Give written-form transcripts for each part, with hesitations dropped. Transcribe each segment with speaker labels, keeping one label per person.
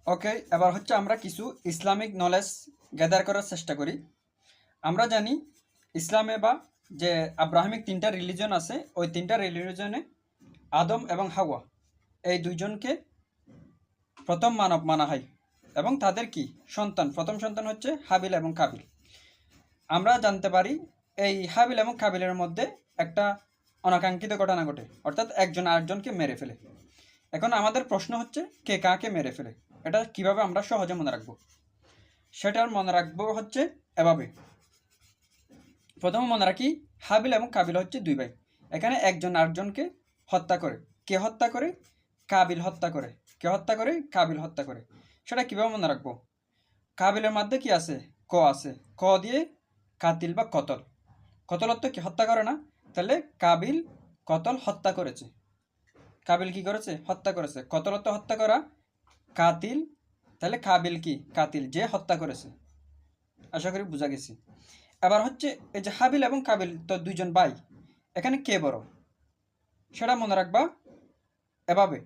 Speaker 1: ওকে, এবার হচ্ছে আমরা কিছু ইসলামিক নলেজ গ্যাদার করার চেষ্টা করি। আমরা জানি ইসলামে বা যে আব্রাহামিক তিনটা রিলিজন আছে, ওই তিনটা রিলিজনে আদম এবং হাওয়া এই দুইজনকে প্রথম মানব মানা হয় এবং তাদের কি সন্তান, প্রথম সন্তান হচ্ছে হাবিল এবং কাবিল। আমরা জানতে পারি এই হাবিল এবং কাবিলের মধ্যে একটা অনাকাঙ্ক্ষিত ঘটনা ঘটে, অর্থাৎ একজন আরেকজনকে মেরে ফেলে। এখন আমাদের প্রশ্ন হচ্ছে কে কাকে মেরে ফেলে, এটা কিভাবে আমরা সহজে মনে রাখবো? সেটার মনে রাখবো হচ্ছে এভাবে। প্রথমে মনে রাখি হাবিল এবং কাবিল হচ্ছে দুই ভাই। এখানে একজন আরেকজনকে হত্যা করে। কে হত্যা করে? কাবিল হত্যা করে। কে হত্যা করে? কাবিল হত্যা করে। সেটা কিভাবে মনে রাখবো? কাবিলের মধ্যে কি আছে? ক আছে। ক দিয়ে কাতিল বা কতল। কতল অর্থ কি? হত্যা করে না? তাহলে কাবিল কতল হত্যা করেছে। কাবিল কি করেছে? হত্যা করেছে। কতল অর্থ হত্যা করা। কাতিল, তাহলে কাবিল কি? কাতিল, যে হত্যা করেছে। আশা করি বুঝা গেছি। এবার হচ্ছে এই যে হাবিল এবং কাবিল তো দুইজন ভাই, এখানে কে বড় সেটা মনে রাখবা এভাবে।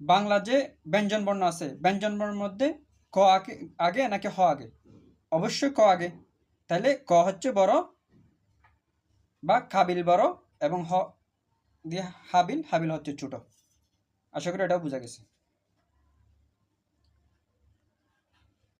Speaker 1: বাংলা যে ব্যঞ্জন বর্ণ আছে, ব্যঞ্জন বর্ণের মধ্যে ক আগে আগে নাকি হ আগে? অবশ্যই ক আগে। তাহলে ক হচ্ছে বড় বা কাবিল বড় এবং হ দিয়ে হাবিল, হাবিল হচ্ছে ছোট। আশা করি এটাও বোঝা গেছে।